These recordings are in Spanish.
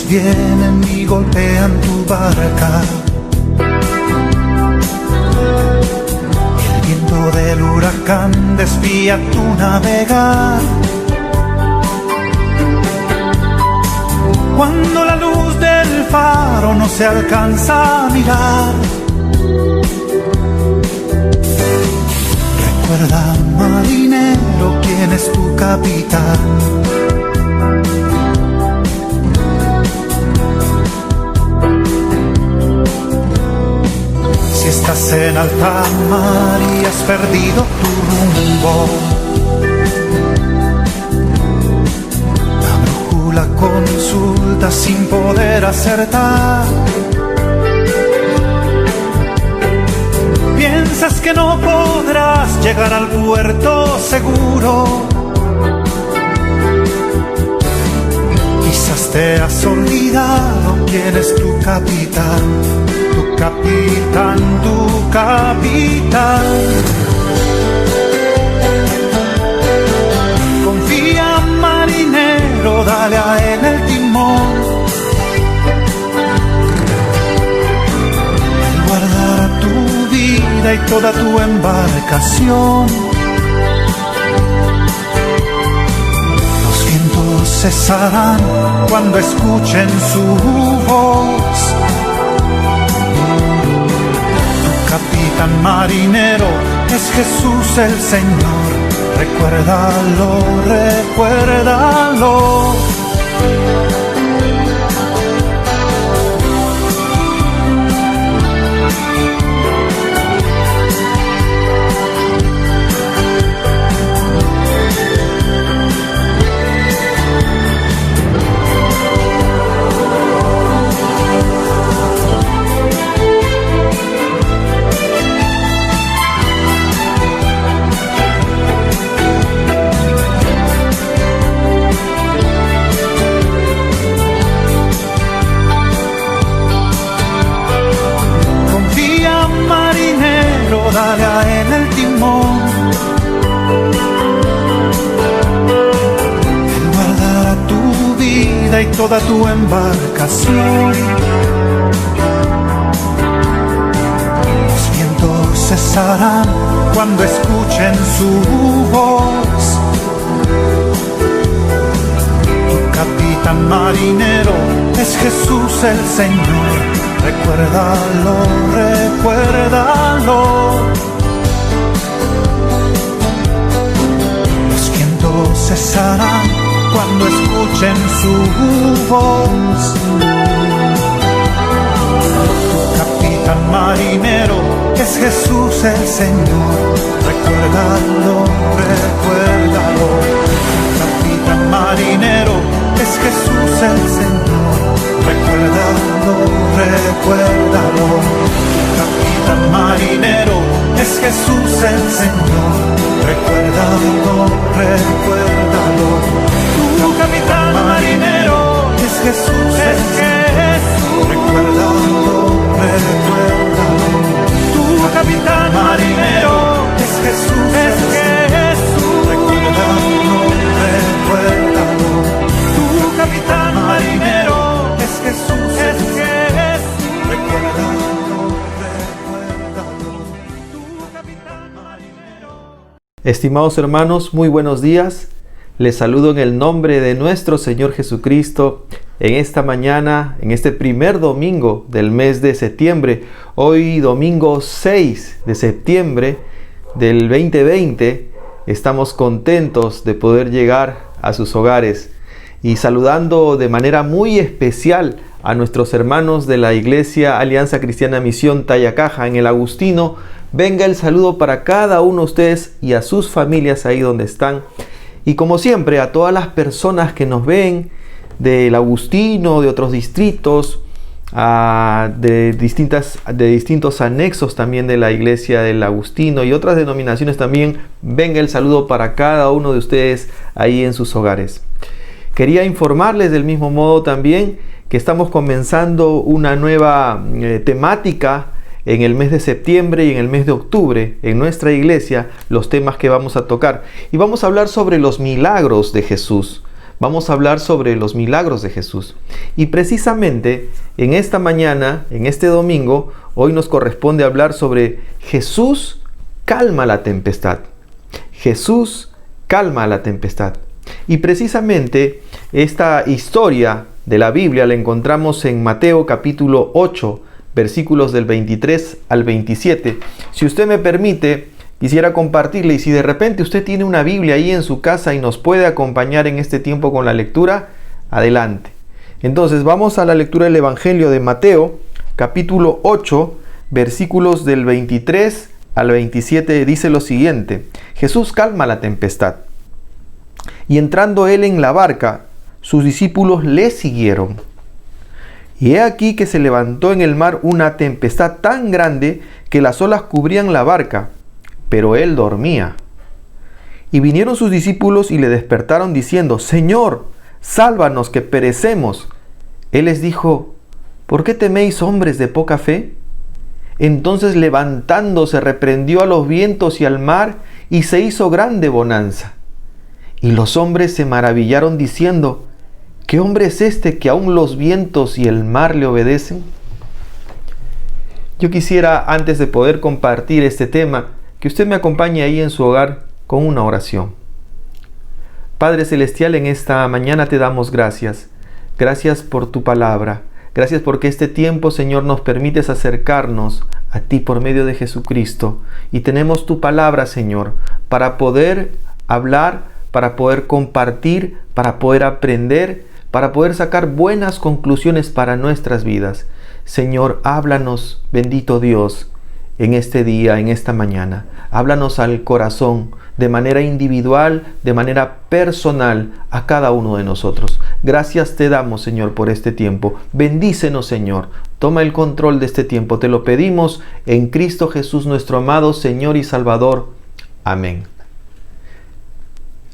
vientos vienen y golpean tu barca. El viento del huracán desvía tu navegar. Cuando la luz del faro no se alcanza a mirar, recuerda, marinero, quién es tu capitán. Si estás en alta mar y has perdido tu rumbo, la consulta sin poder acertar. Piensas que no podrás llegar al puerto seguro. Quizás te has olvidado quién es tu capitán, tu capitán, tu capitán. Confía, marinero, dale a él el timón. Él guardará tu vida y toda tu embarcación. Los vientos cesarán cuando escuchen su voz. Tu capitán marinero es Jesús el Señor. Recuérdalo, recuérdalo. Dale a él el timón. Él guardará tu vida y toda tu embarcación. Los vientos cesarán cuando escuchen su voz. Tu capitán marinero es Jesús el Señor. Recuérdalo, recuérdalo. Los vientos cesarán cuando escuchen su voz. Tu capitán marinero es Jesús el Señor. Recuérdalo, recuérdalo. Tu capitán marinero es Jesús el Señor. Recuérdalo, recuérdalo. Capitán marinero es Jesús el Señor. Recuérdalo, recuérdalo. Tu capitán marinero es Jesús el Señor. Recuérdalo, recuérdalo. Tu capitán marinero es Jesús el Señor. Recuérdalo, recuérdalo. Tu capitán marinero Jesús es Jesús. Recuérdalo, recuérdalo. Tu capitán marinero. Estimados hermanos, muy buenos días. Les saludo en el nombre de nuestro Señor Jesucristo en esta mañana, en este primer domingo del mes de septiembre. Hoy domingo 6 de septiembre del 2020. Estamos contentos de poder llegar a sus hogares. Y saludando de manera muy especial a nuestros hermanos de la Iglesia Alianza Cristiana Misión Tayacaja en el Agustino. Venga el saludo para cada uno de ustedes y a sus familias ahí donde están. Y como siempre, a todas las personas que nos ven del Agustino, de otros distritos, de distintos anexos también de la Iglesia del Agustino y otras denominaciones también. Venga el saludo para cada uno de ustedes ahí en sus hogares. Quería informarles del mismo modo también que estamos comenzando una nueva temática en el mes de septiembre y en el mes de octubre en nuestra iglesia, los temas que vamos a tocar. Y vamos a hablar sobre los milagros de Jesús. Vamos a hablar sobre los milagros de Jesús. Y precisamente en esta mañana, en este domingo, hoy nos corresponde hablar sobre Jesús calma la tempestad. Jesús calma la tempestad. Y precisamente esta historia de la Biblia la encontramos en Mateo capítulo 8, versículos del 23 al 27. Si usted me permite, quisiera compartirle, y si de repente usted tiene una Biblia ahí en su casa y nos puede acompañar en este tiempo con la lectura, adelante. Entonces vamos a la lectura del Evangelio de Mateo, capítulo 8, versículos del 23 al 27, dice lo siguiente: Jesús calma la tempestad. Y entrando él en la barca, sus discípulos le siguieron. Y he aquí que se levantó en el mar una tempestad tan grande que las olas cubrían la barca, pero él dormía. Y vinieron sus discípulos y le despertaron diciendo: Señor, sálvanos que perecemos. Él les dijo: ¿por qué teméis, hombres de poca fe? Entonces levantándose reprendió a los vientos y al mar, y se hizo grande bonanza. Y los hombres se maravillaron diciendo: ¿qué hombre es este que aún los vientos y el mar le obedecen? Yo quisiera, antes de poder compartir este tema, que usted me acompañe ahí en su hogar con una oración. Padre Celestial, en esta mañana te damos gracias. Gracias por tu palabra. Gracias porque este tiempo, Señor, nos permites acercarnos a ti por medio de Jesucristo. Y tenemos tu palabra, Señor, para poder hablar, para poder compartir, para poder aprender, para poder sacar buenas conclusiones para nuestras vidas. Señor, háblanos, bendito Dios, en este día, en esta mañana. Háblanos al corazón, de manera individual, de manera personal, a cada uno de nosotros. Gracias te damos, Señor, por este tiempo. Bendícenos, Señor. Toma el control de este tiempo. Te lo pedimos en Cristo Jesús, nuestro amado Señor y Salvador. Amén.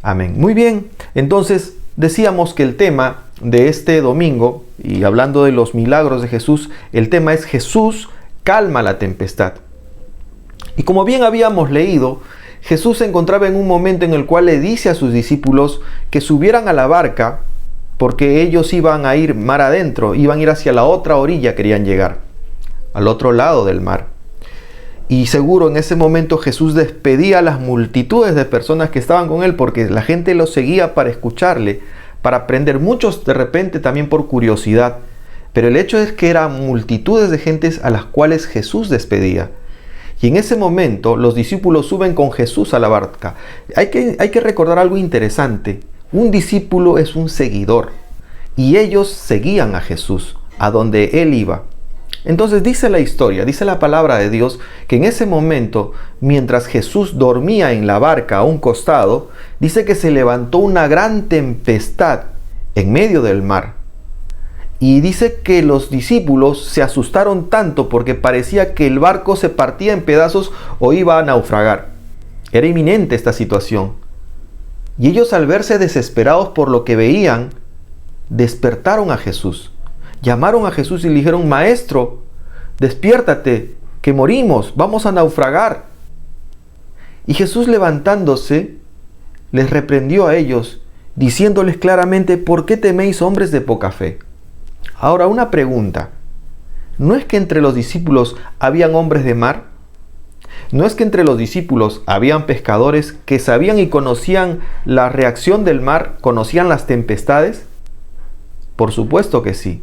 Amén. Muy bien, entonces decíamos que el tema de este domingo, y hablando de los milagros de Jesús, el tema es Jesús calma la tempestad. Y como bien habíamos leído, Jesús se encontraba en un momento en el cual le dice a sus discípulos que subieran a la barca porque ellos iban a ir mar adentro, iban a ir hacia la otra orilla, querían llegar, al otro lado del mar. Y seguro en ese momento Jesús despedía a las multitudes de personas que estaban con él porque la gente lo seguía para escucharle, para aprender, muchos de repente también por curiosidad. Pero el hecho es que eran multitudes de gentes a las cuales Jesús despedía. Y en ese momento los discípulos suben con Jesús a la barca. Hay que recordar algo interesante. Un discípulo es un seguidor y ellos seguían a Jesús a donde él iba. Entonces dice la historia, dice la palabra de Dios, que en ese momento, mientras Jesús dormía en la barca a un costado, dice que se levantó una gran tempestad en medio del mar. Y dice que los discípulos se asustaron tanto porque parecía que el barco se partía en pedazos o iba a naufragar. Era inminente esta situación. Y ellos, al verse desesperados por lo que veían, despertaron a Jesús. Llamaron a Jesús y le dijeron: Maestro, despiértate, que morimos, vamos a naufragar. Y Jesús, levantándose, les reprendió a ellos, diciéndoles claramente: ¿por qué teméis, hombres de poca fe? Ahora, una pregunta. ¿No es que entre los discípulos habían hombres de mar? ¿No es que entre los discípulos habían pescadores que sabían y conocían la reacción del mar, conocían las tempestades? Por supuesto que sí.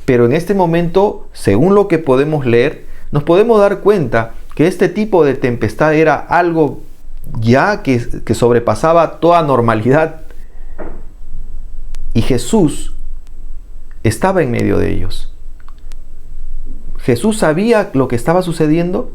Pero en este momento, según lo que podemos leer, nos podemos dar cuenta que este tipo de tempestad era algo ya que sobrepasaba toda normalidad. Y Jesús estaba en medio de ellos. ¿Jesús sabía lo que estaba sucediendo?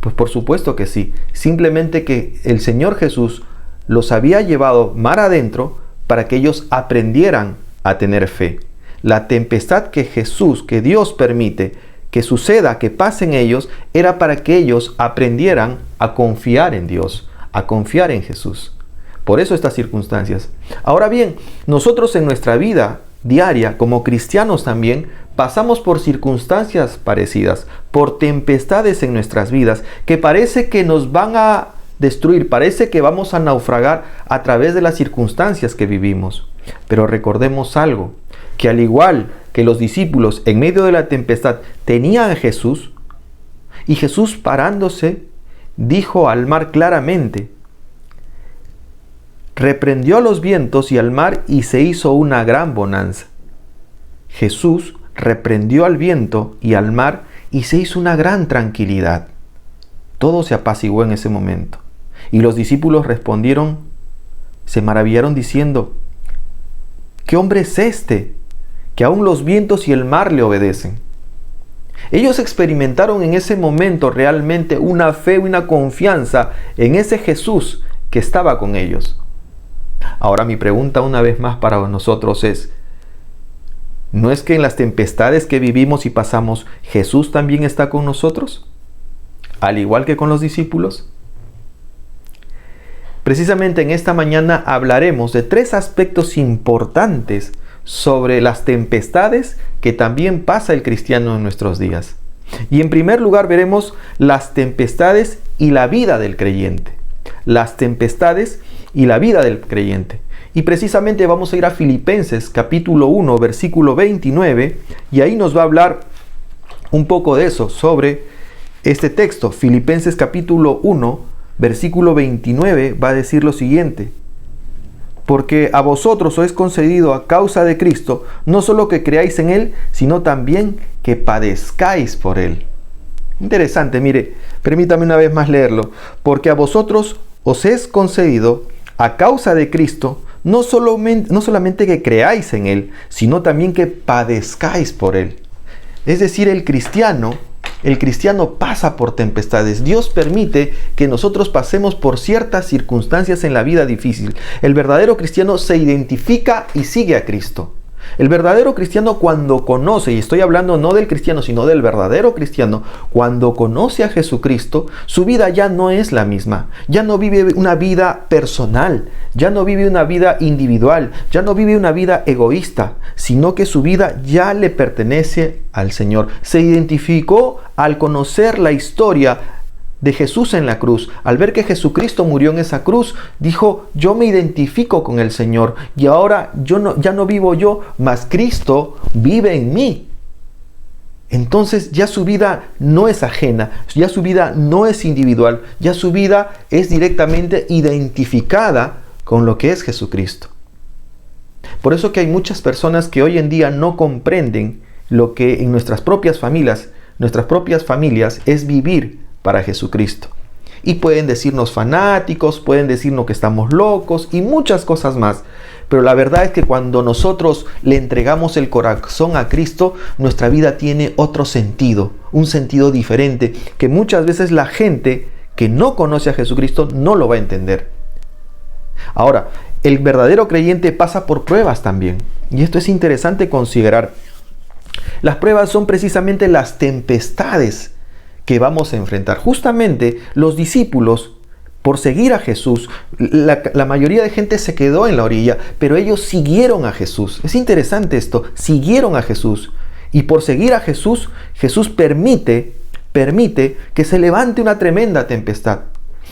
Pues por supuesto que sí. Simplemente que el Señor Jesús los había llevado mar adentro para que ellos aprendieran a tener fe. La tempestad que Dios permite que suceda, que pase en ellos, era para que ellos aprendieran a confiar en Dios, a confiar en Jesús. Por eso estas circunstancias. Ahora bien, nosotros en nuestra vida diaria, como cristianos también, pasamos por circunstancias parecidas, por tempestades en nuestras vidas, que parece que nos van a destruir, parece que vamos a naufragar a través de las circunstancias que vivimos. Pero recordemos algo, que al igual que los discípulos en medio de la tempestad tenían a Jesús, y Jesús parándose dijo al mar claramente, reprendió a los vientos y al mar y se hizo una gran bonanza. Jesús reprendió al viento y al mar y se hizo una gran tranquilidad. Todo se apaciguó en ese momento. Y los discípulos respondieron, se maravillaron diciendo, ¿qué hombre es este que aún los vientos y el mar le obedecen? Ellos experimentaron en ese momento realmente una fe, una confianza en ese Jesús que estaba con ellos. Ahora mi pregunta una vez más para nosotros es, ¿no es que en las tempestades que vivimos y pasamos, Jesús también está con nosotros? Al igual que con los discípulos. Precisamente en esta mañana hablaremos de 3 aspectos importantes sobre las tempestades que también pasa el cristiano en nuestros días. Y en primer lugar veremos las tempestades y la vida del creyente. Las tempestades y la vida del creyente. Y precisamente vamos a ir a Filipenses capítulo 1, versículo 29, y ahí nos va a hablar un poco de eso, sobre este texto. Filipenses capítulo 1, versículo 29 va a decir lo siguiente: porque a vosotros os es concedido a causa de Cristo, no solo que creáis en Él, sino también que padezcáis por Él. Interesante, mire, permítame una vez más leerlo. Porque a vosotros os es concedido a causa de Cristo, no solamente que creáis en Él, sino también que padezcáis por Él. Es decir, el cristiano pasa por tempestades. Dios permite que nosotros pasemos por ciertas circunstancias en la vida difícil. El verdadero cristiano se identifica y sigue a Cristo. El verdadero cristiano, cuando conoce, y estoy hablando no del cristiano, sino del verdadero cristiano, cuando conoce a Jesucristo, su vida ya no es la misma. Ya no vive una vida personal, ya no vive una vida individual, ya no vive una vida egoísta, sino que su vida ya le pertenece al Señor. Se identificó al conocer la historia de Jesús en la cruz. Al ver que Jesucristo murió en esa cruz, dijo, yo me identifico con el Señor y ahora ya no vivo yo, mas Cristo vive en mí. Entonces ya su vida no es ajena, ya su vida no es individual, ya su vida es directamente identificada con lo que es Jesucristo. Por eso que hay muchas personas que hoy en día no comprenden lo que en nuestras propias familias es vivir para Jesucristo. Y pueden decirnos fanáticos, pueden decirnos que estamos locos y muchas cosas más. Pero la verdad es que cuando nosotros le entregamos el corazón a Cristo, nuestra vida tiene otro sentido, un sentido diferente, que muchas veces la gente que no conoce a Jesucristo no lo va a entender. Ahora, el verdadero creyente pasa por pruebas también. Y esto es interesante considerar. Las pruebas son precisamente las tempestades que vamos a enfrentar. Justamente los discípulos, por seguir a Jesús, la mayoría de gente se quedó en la orilla, pero ellos siguieron a Jesús. Es interesante esto, siguieron a Jesús. Y por seguir a Jesús, Jesús permite que se levante una tremenda tempestad.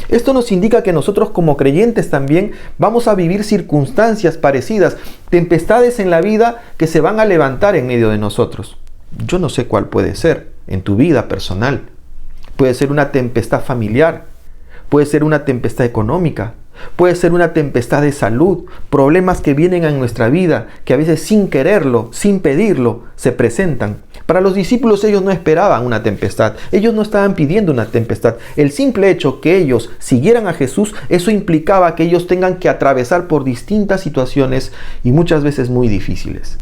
Esto nos indica que nosotros como creyentes también vamos a vivir circunstancias parecidas, tempestades en la vida que se van a levantar en medio de nosotros. Yo no sé cuál puede ser en tu vida personal. Puede ser una tempestad familiar, puede ser una tempestad económica, puede ser una tempestad de salud, problemas que vienen a nuestra vida, que a veces sin quererlo, sin pedirlo, se presentan. Para los discípulos ellos no esperaban una tempestad, ellos no estaban pidiendo una tempestad. El simple hecho que ellos siguieran a Jesús, eso implicaba que ellos tengan que atravesar por distintas situaciones y muchas veces muy difíciles.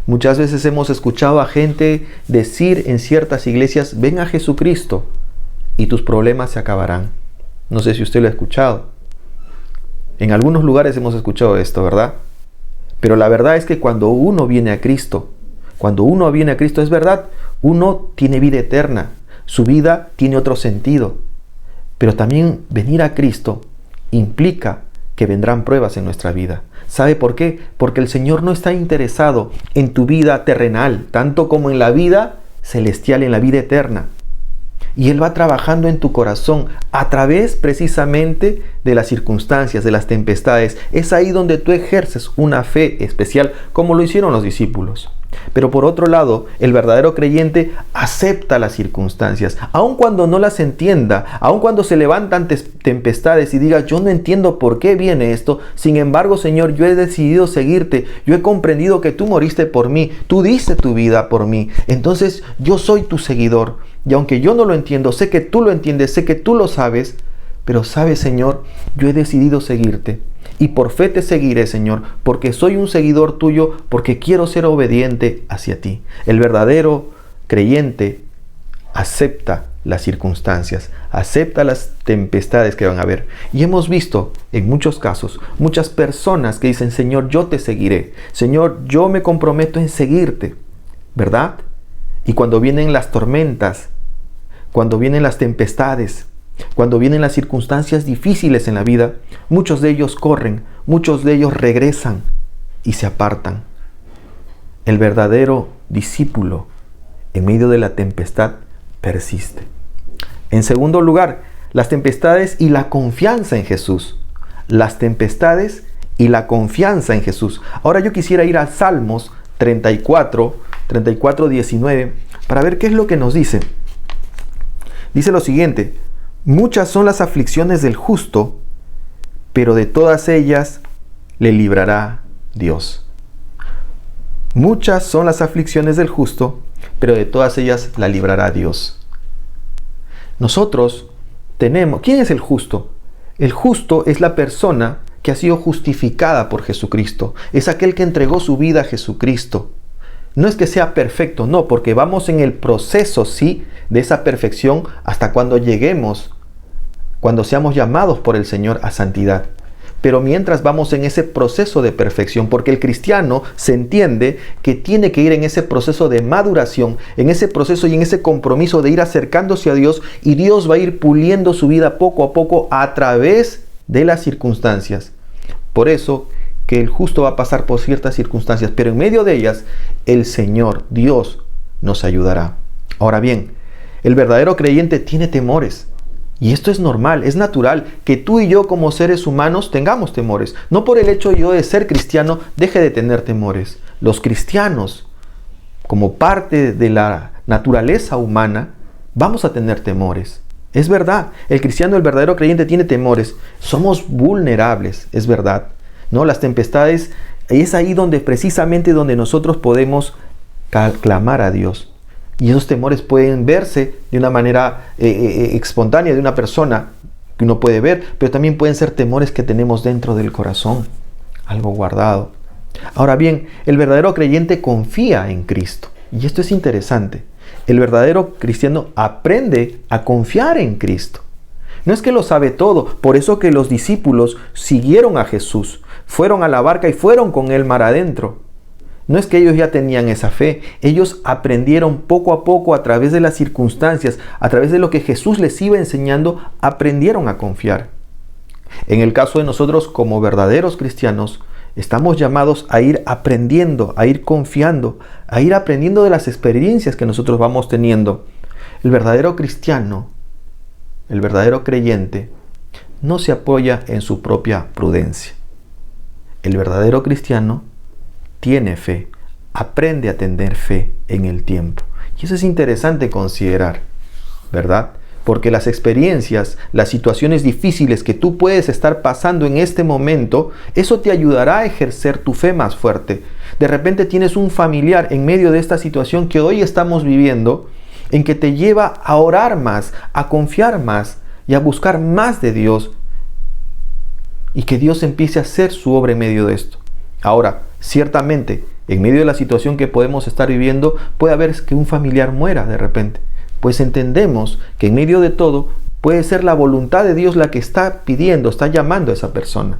Muchas veces hemos escuchado a gente decir en ciertas iglesias, ven a Jesucristo y tus problemas se acabarán. No sé si usted lo ha escuchado. En algunos lugares hemos escuchado esto, ¿verdad? Pero la verdad es que cuando uno viene a Cristo, es verdad, uno tiene vida eterna, su vida tiene otro sentido. Pero también venir a Cristo implica que vendrán pruebas en nuestra vida. ¿Sabe por qué? Porque el Señor no está interesado en tu vida terrenal, tanto como en la vida celestial, en la vida eterna. Y Él va trabajando en tu corazón a través precisamente de las circunstancias, de las tempestades. Es ahí donde tú ejerces una fe especial, como lo hicieron los discípulos. Pero por otro lado, el verdadero creyente acepta las circunstancias, aun cuando no las entienda, aun cuando se levantan tempestades y diga, yo no entiendo por qué viene esto. Sin embargo, Señor, yo he decidido seguirte, yo he comprendido que tú moriste por mí, tú diste tu vida por mí, entonces yo soy tu seguidor. Y aunque yo no lo entiendo, sé que tú lo entiendes, sé que tú lo sabes, pero sabes, Señor, yo he decidido seguirte. Y por fe te seguiré, Señor, porque soy un seguidor tuyo, porque quiero ser obediente hacia ti. El verdadero creyente acepta las circunstancias, acepta las tempestades que van a haber. Y hemos visto en muchos casos, muchas personas que dicen, Señor, yo te seguiré. Señor, yo me comprometo en seguirte, ¿verdad? Y cuando vienen las tormentas, cuando vienen las tempestades, cuando vienen las circunstancias difíciles en la vida, muchos de ellos corren, muchos de ellos regresan y se apartan. El verdadero discípulo, en medio de la tempestad, persiste. En segundo lugar, las tempestades y la confianza en Jesús. Las tempestades y la confianza en Jesús. Ahora yo quisiera ir a Salmos 34, 19, para ver qué es lo que nos dice. Dice lo siguiente: muchas son las aflicciones del justo, pero de todas ellas le librará Dios. Muchas son las aflicciones del justo, pero de todas ellas la librará Dios. Nosotros tenemos... ¿Quién es el justo? El justo es la persona que ha sido justificada por Jesucristo. Es aquel que entregó su vida a Jesucristo. No es que sea perfecto, no, porque vamos en el proceso, sí, de esa perfección hasta cuando lleguemos, cuando seamos llamados por el Señor a santidad. Pero mientras vamos en ese proceso de perfección, porque el cristiano se entiende que tiene que ir en ese proceso de maduración, en ese proceso y en ese compromiso de ir acercándose a Dios, y Dios va a ir puliendo su vida poco a poco a través de las circunstancias. Por eso que el justo va a pasar por ciertas circunstancias, pero en medio de ellas el Señor, Dios, nos ayudará. Ahora bien, el verdadero creyente tiene temores. Y esto es normal, es natural que tú y yo como seres humanos tengamos temores. No por el hecho yo de ser cristiano deje de tener temores. Los cristianos, como parte de la naturaleza humana, vamos a tener temores. Es verdad, el cristiano, el verdadero creyente tiene temores. Somos vulnerables, es verdad. ¿No? Las tempestades, es ahí donde precisamente donde nosotros podemos clamar a Dios. Y esos temores pueden verse de una manera espontánea de una persona que uno puede ver, pero también pueden ser temores que tenemos dentro del corazón, algo guardado. Ahora bien, el verdadero creyente confía en Cristo. Y esto es interesante. El verdadero cristiano aprende a confiar en Cristo. No es que lo sabe todo, por eso que los discípulos siguieron a Jesús, fueron a la barca y fueron con él mar adentro. No es que ellos ya tenían esa fe, ellos aprendieron poco a poco a través de las circunstancias, a través de lo que Jesús les iba enseñando, aprendieron a confiar. En el caso de nosotros como verdaderos cristianos, estamos llamados a ir aprendiendo, a ir confiando, a ir aprendiendo de las experiencias que nosotros vamos teniendo. El verdadero cristiano, el verdadero creyente, no se apoya en su propia prudencia. El verdadero cristiano tiene fe, aprende a tener fe en el tiempo. Y eso es interesante considerar, ¿verdad? Porque las experiencias, las situaciones difíciles que tú puedes estar pasando en este momento, eso te ayudará a ejercer tu fe más fuerte. De repente tienes un familiar en medio de esta situación que hoy estamos viviendo, en que te lleva a orar más, a confiar más y a buscar más de Dios. Y que Dios empiece a hacer su obra en medio de esto. Ahora, ciertamente, en medio de la situación que podemos estar viviendo, puede haber que un familiar muera de repente. Pues entendemos que en medio de todo puede ser la voluntad de Dios la que está pidiendo, está llamando a esa persona.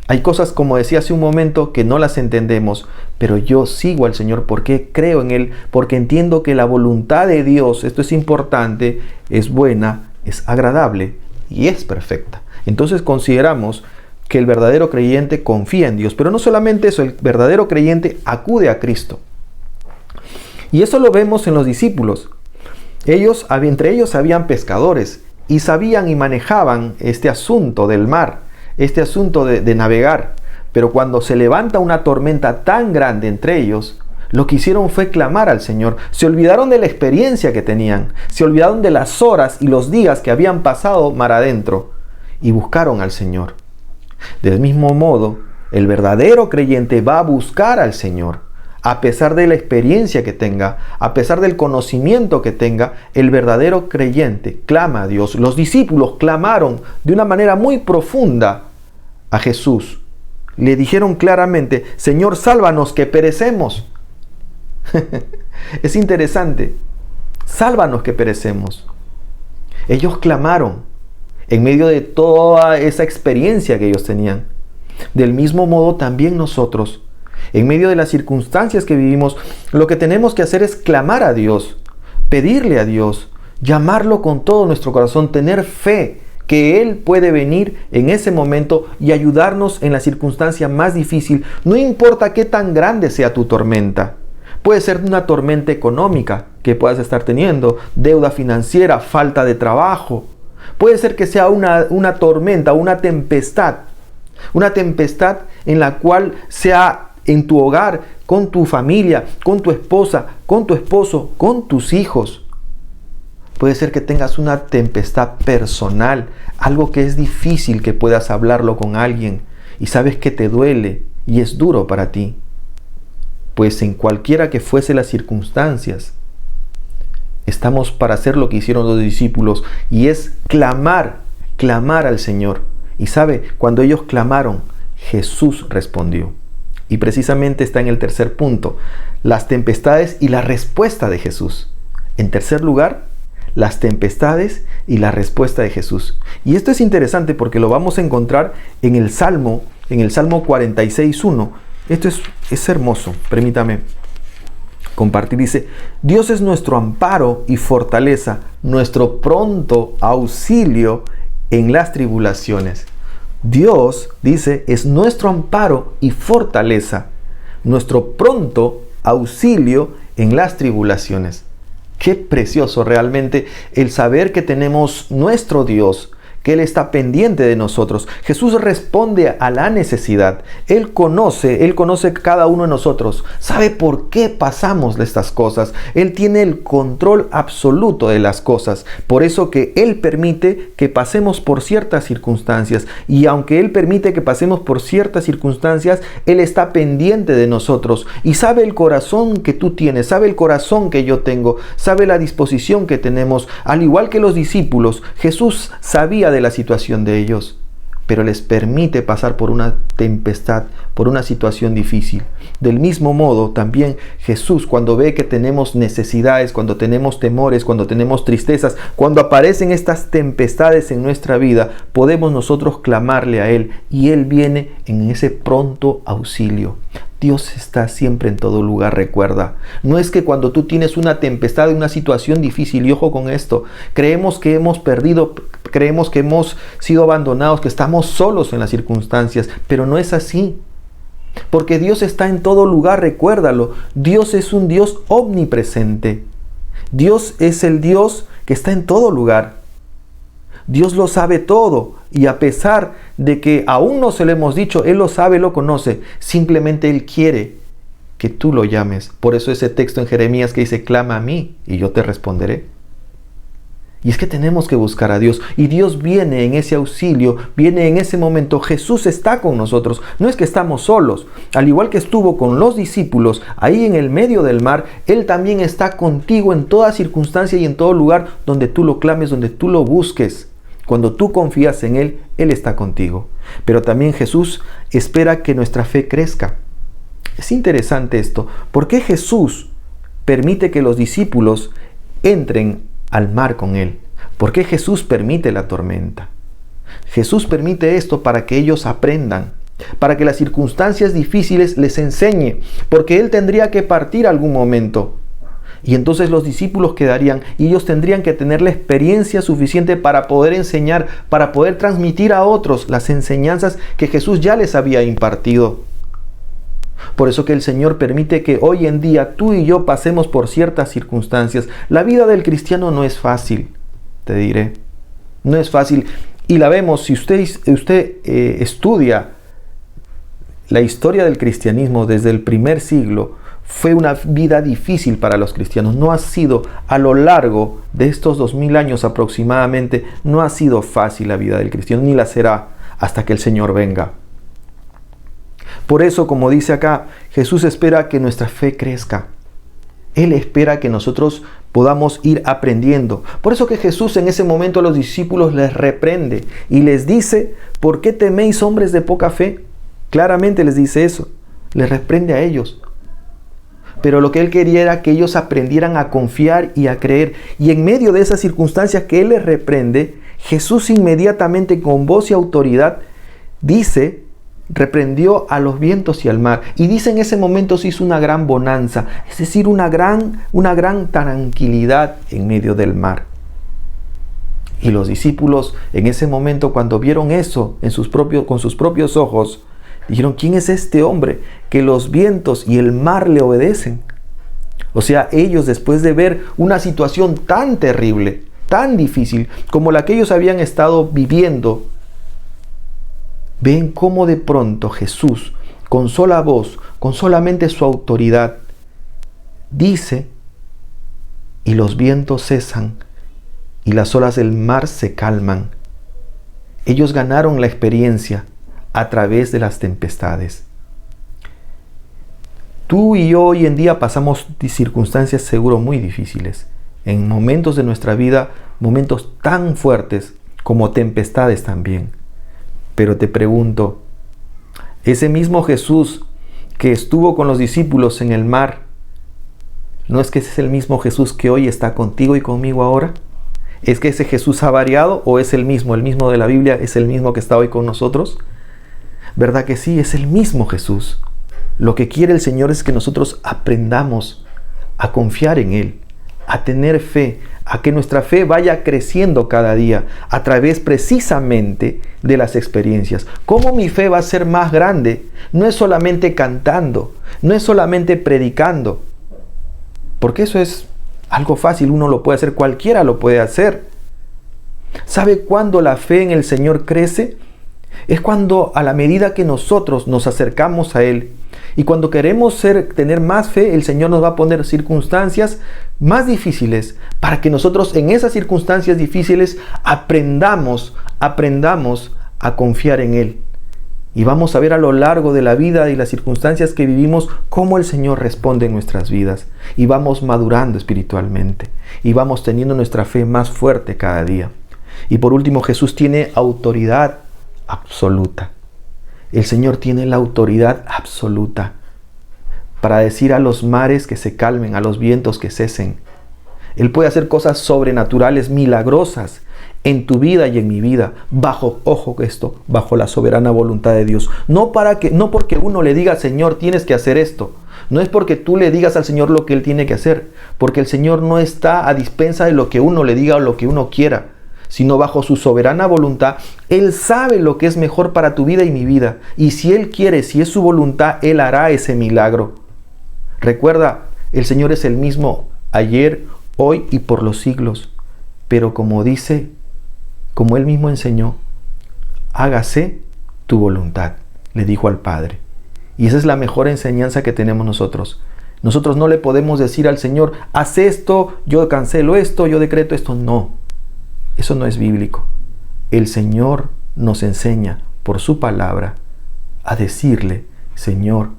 Hay cosas, como decía hace un momento, que no las entendemos, pero yo sigo al Señor porque creo en Él, porque entiendo que la voluntad de Dios, esto es importante, es buena, es agradable y es perfecta. Entonces consideramos que el verdadero creyente confía en Dios, pero no solamente eso, el verdadero creyente acude a Cristo. Y eso lo vemos en los discípulos. Entre ellos habían pescadores y sabían y manejaban este asunto del mar, este asunto de navegar. Pero cuando se levanta una tormenta tan grande entre ellos, lo que hicieron fue clamar al Señor. Se olvidaron de la experiencia que tenían, se olvidaron de las horas y los días que habían pasado mar adentro y buscaron al Señor. Del mismo modo, el verdadero creyente va a buscar al Señor. A pesar de la experiencia que tenga, a pesar del conocimiento que tenga, el verdadero creyente clama a Dios. Los discípulos clamaron de una manera muy profunda a Jesús. Le dijeron claramente: Señor, sálvanos que perecemos. Es interesante. Sálvanos que perecemos. Ellos clamaron en medio de toda esa experiencia que ellos tenían. Del mismo modo también nosotros, en medio de las circunstancias que vivimos, lo que tenemos que hacer es clamar a Dios, pedirle a Dios, llamarlo con todo nuestro corazón, tener fe que Él puede venir en ese momento y ayudarnos en la circunstancia más difícil. No importa qué tan grande sea tu tormenta. Puede ser una tormenta económica que puedas estar teniendo, deuda financiera, falta de trabajo. Puede ser que sea una tormenta, una tempestad en la cual sea en tu hogar, con tu familia, con tu esposa, con tu esposo, con tus hijos. Puede ser que tengas una tempestad personal, algo que es difícil que puedas hablarlo con alguien y sabes que te duele y es duro para ti. Pues en cualquiera que fuese las circunstancias, estamos para hacer lo que hicieron los discípulos, y es clamar al Señor. Y sabe, cuando ellos clamaron, Jesús respondió. Y precisamente está en el tercer punto, las tempestades y la respuesta de Jesús. En tercer lugar, las tempestades y la respuesta de Jesús. Y esto es interesante porque lo vamos a encontrar en el Salmo 46:1. Esto es hermoso, permítame compartir. Dice: Dios es nuestro amparo y fortaleza, nuestro pronto auxilio en las tribulaciones. Dios, dice, es nuestro amparo y fortaleza, nuestro pronto auxilio en las tribulaciones. Qué precioso realmente el saber que tenemos nuestro Dios, que Él está pendiente de nosotros. Jesús responde a la necesidad. Él conoce cada uno de nosotros. Sabe por qué pasamos de estas cosas. Él tiene el control absoluto de las cosas. Por eso que Él permite que pasemos por ciertas circunstancias. Y aunque Él permite que pasemos por ciertas circunstancias, Él está pendiente de nosotros. Y sabe el corazón que tú tienes, sabe el corazón que yo tengo, sabe la disposición que tenemos. Al igual que los discípulos, Jesús sabía de la situación de ellos, pero les permite pasar por una tempestad, por una situación difícil. Del mismo modo, también Jesús, cuando ve que tenemos necesidades, cuando tenemos temores, cuando tenemos tristezas, cuando aparecen estas tempestades en nuestra vida, podemos nosotros clamarle a Él y Él viene en ese pronto auxilio. Dios está siempre en todo lugar, recuerda. No es que cuando tú tienes una tempestad, una situación difícil, y ojo con esto, creemos que hemos perdido, creemos que hemos sido abandonados, que estamos solos en las circunstancias, pero no es así. Porque Dios está en todo lugar, recuérdalo. Dios es un Dios omnipresente. Dios es el Dios que está en todo lugar. Dios lo sabe todo, y a pesar de que aún no se lo hemos dicho, Él lo sabe, lo conoce. Simplemente Él quiere que tú lo llames. Por eso ese texto en Jeremías que dice: clama a mí y yo te responderé. Y es que tenemos que buscar a Dios, y Dios viene en ese auxilio, viene en ese momento. Jesús está con nosotros, no es que estamos solos. Al igual que estuvo con los discípulos ahí en el medio del mar, Él también está contigo en toda circunstancia y en todo lugar donde tú lo clames, donde tú lo busques. Cuando tú confías en Él, Él está contigo. Pero también Jesús espera que nuestra fe crezca. Es interesante esto. ¿Por qué Jesús permite que los discípulos entren al mar con Él? ¿Por qué Jesús permite la tormenta? Jesús permite esto para que ellos aprendan, para que las circunstancias difíciles les enseñe, porque Él tendría que partir algún momento. Y entonces los discípulos quedarían, y ellos tendrían que tener la experiencia suficiente para poder enseñar, para poder transmitir a otros las enseñanzas que Jesús ya les había impartido. Por eso que el Señor permite que hoy en día tú y yo pasemos por ciertas circunstancias. La vida del cristiano no es fácil, te diré. No es fácil. Y la vemos, si usted estudia la historia del cristianismo desde el primer siglo, fue una vida difícil para los cristianos. No ha sido, a lo largo de estos 2000 años aproximadamente, no ha sido fácil la vida del cristiano, ni la será hasta que el Señor venga. Por eso, como dice acá, Jesús espera que nuestra fe crezca. Él espera que nosotros podamos ir aprendiendo. Por eso que Jesús en ese momento a los discípulos les reprende y les dice: ¿por qué teméis, hombres de poca fe? Claramente les dice eso. Les reprende a ellos. Pero lo que Él quería era que ellos aprendieran a confiar y a creer. Y en medio de esas circunstancias que Él les reprende, Jesús inmediatamente con voz y autoridad dice: reprendió a los vientos y al mar. Y dice, en ese momento se hizo una gran bonanza, es decir, una gran tranquilidad en medio del mar. Y los discípulos en ese momento, cuando vieron eso con sus propios ojos, dijeron: ¿quién es este hombre que los vientos y el mar le obedecen? O sea, ellos, después de ver una situación tan terrible, tan difícil como la que ellos habían estado viviendo, ven cómo de pronto Jesús, con sola voz, con solamente su autoridad, dice, y los vientos cesan y las olas del mar se calman. Ellos ganaron la experiencia a través de las tempestades. Tú y yo hoy en día pasamos circunstancias seguro muy difíciles. En momentos de nuestra vida, momentos tan fuertes como tempestades también. Pero te pregunto, ese mismo Jesús que estuvo con los discípulos en el mar, ¿no es que ese es el mismo Jesús que hoy está contigo y conmigo ahora? ¿Es que ese Jesús ha variado o es el mismo de la Biblia, es el mismo que está hoy con nosotros? ¿Verdad que sí? Es el mismo Jesús. Lo que quiere el Señor es que nosotros aprendamos a confiar en Él, a tener fe, a que nuestra fe vaya creciendo cada día a través precisamente de las experiencias. ¿Cómo mi fe va a ser más grande? No es solamente cantando, no es solamente predicando, porque eso es algo fácil, uno lo puede hacer, cualquiera lo puede hacer. ¿Sabe cuándo la fe en el Señor crece? Es cuando, a la medida que nosotros nos acercamos a Él, y cuando queremos tener más fe, el Señor nos va a poner circunstancias más difíciles para que nosotros en esas circunstancias difíciles aprendamos a confiar en Él. Y vamos a ver a lo largo de la vida y las circunstancias que vivimos cómo el Señor responde en nuestras vidas. Y vamos madurando espiritualmente. Y vamos teniendo nuestra fe más fuerte cada día. Y por último, Jesús tiene autoridad absoluta. El Señor tiene la autoridad absoluta para decir a los mares que se calmen, a los vientos que cesen. Él puede hacer cosas sobrenaturales, milagrosas en tu vida y en mi vida, bajo la soberana voluntad de Dios. No porque uno le diga: Señor, tienes que hacer esto. No es porque tú le digas al Señor lo que Él tiene que hacer, porque el Señor no está a dispensa de lo que uno le diga o lo que uno quiera, sino bajo su soberana voluntad. Él sabe lo que es mejor para tu vida y mi vida. Y si Él quiere, si es su voluntad, Él hará ese milagro. Recuerda, el Señor es el mismo ayer, hoy y por los siglos. Pero como Él mismo enseñó: hágase tu voluntad, le dijo al Padre. Y esa es la mejor enseñanza que tenemos nosotros. Nosotros no le podemos decir al Señor: haz esto, yo cancelo esto, yo decreto esto. No. Eso no es bíblico. El Señor nos enseña por su palabra a decirle: Señor,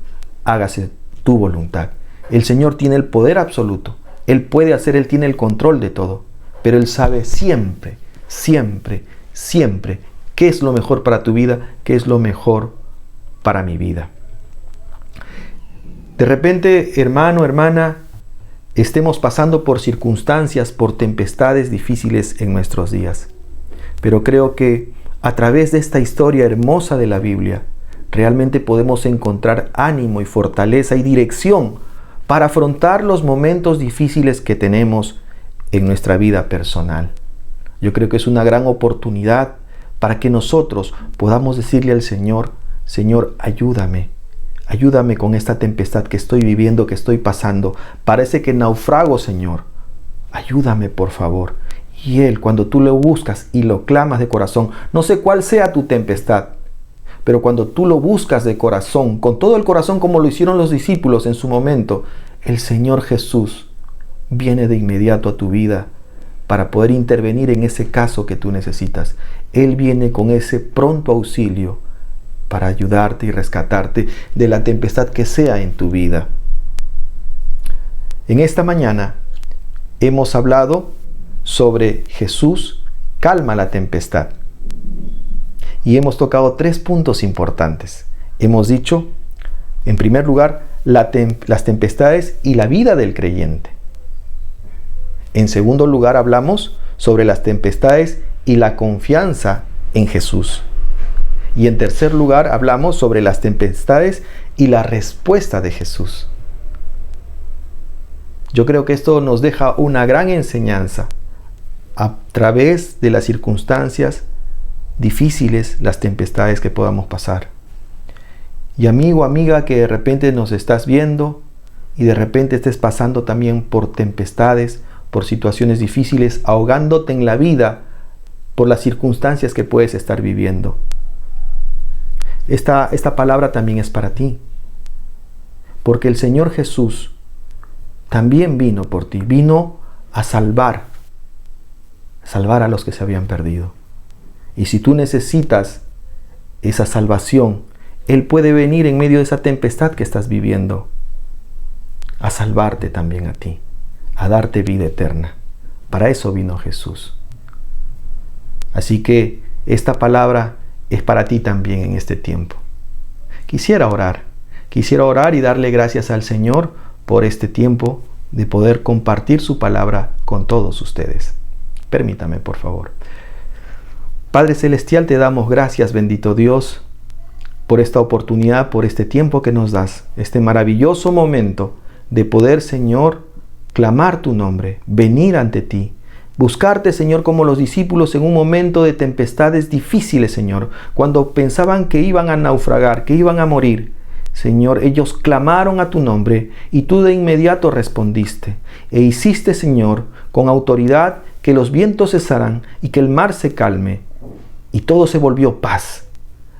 hágase tu voluntad. El Señor tiene el poder absoluto. Él puede hacer, Él tiene el control de todo. Pero Él sabe siempre qué es lo mejor para tu vida, qué es lo mejor para mi vida. De repente, hermano, hermana, estemos pasando por circunstancias, por tempestades difíciles en nuestros días. Pero creo que a través de esta historia hermosa de la Biblia, realmente podemos encontrar ánimo y fortaleza y dirección para afrontar los momentos difíciles que tenemos en nuestra vida personal. Yo creo que es una gran oportunidad para que nosotros podamos decirle al Señor: Señor, ayúdame Ayúdame con esta tempestad que estoy viviendo, que estoy pasando. Parece que naufrago, Señor. Ayúdame, por favor. Y Él, cuando tú lo buscas y lo clamas de corazón, no sé cuál sea tu tempestad, pero cuando tú lo buscas de corazón, con todo el corazón como lo hicieron los discípulos en su momento, el Señor Jesús viene de inmediato a tu vida para poder intervenir en ese caso que tú necesitas. Él viene con ese pronto auxilio para ayudarte y rescatarte de la tempestad que sea en tu vida. En esta mañana hemos hablado sobre Jesús calma la tempestad. Y hemos tocado 3 puntos importantes. Hemos dicho, en primer lugar, las tempestades y la vida del creyente. En segundo lugar, hablamos sobre las tempestades y la confianza en Jesús. Y en tercer lugar, hablamos sobre las tempestades y la respuesta de Jesús. Yo creo que esto nos deja una gran enseñanza a través de las circunstancias difíciles, las tempestades que podamos pasar. Y amigo, amiga, que de repente nos estás viendo y de repente estés pasando también por tempestades, por situaciones difíciles, ahogándote en la vida por las circunstancias que puedes estar viviendo. Esta palabra también es para ti, porque el Señor Jesús también vino por ti, vino a salvar a los que se habían perdido. Y si tú necesitas esa salvación, Él puede venir en medio de esa tempestad que estás viviendo a salvarte también a ti, a darte vida eterna. Para eso vino Jesús. Así que esta palabra es para ti también en este tiempo. Quisiera orar y darle gracias al Señor por este tiempo de poder compartir su palabra con todos ustedes. Permítame, por favor. Padre Celestial, te damos gracias, bendito Dios, por esta oportunidad, por este tiempo que nos das, este maravilloso momento de poder, Señor, clamar tu nombre, venir ante ti, buscarte, Señor, como los discípulos en un momento de tempestades difíciles, Señor, cuando pensaban que iban a naufragar, que iban a morir. Señor, ellos clamaron a tu nombre y tú de inmediato respondiste e hiciste, Señor, con autoridad que los vientos cesaran y que el mar se calme y todo se volvió paz.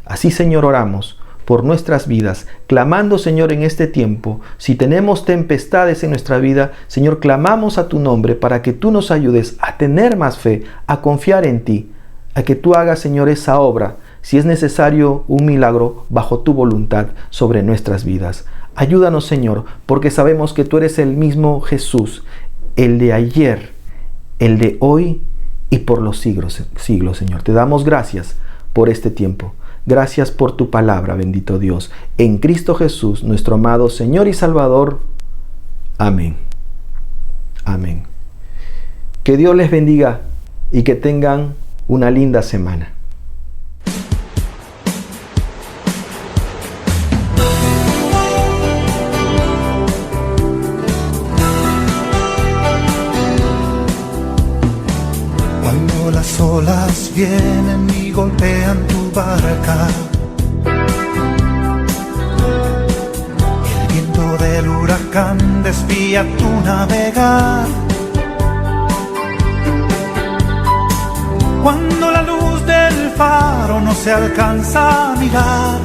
Así, Señor, oramos por nuestras vidas, clamando, Señor, en este tiempo. Si tenemos tempestades en nuestra vida, Señor, clamamos a tu nombre para que tú nos ayudes a tener más fe, a confiar en ti, a que tú hagas, Señor, esa obra, si es necesario un milagro bajo tu voluntad sobre nuestras vidas. Ayúdanos, Señor, porque sabemos que tú eres el mismo Jesús, el de ayer, el de hoy y por los siglos, Señor. Te damos gracias por este tiempo. Gracias por tu palabra, bendito Dios. En Cristo Jesús, nuestro amado Señor y Salvador. Amén. Amén. Que Dios les bendiga y que tengan una linda semana. Cuando las olas vienen y golpean tu barca, el viento del huracán desvía tu navegar. Cuando la luz del faro no se alcanza a mirar,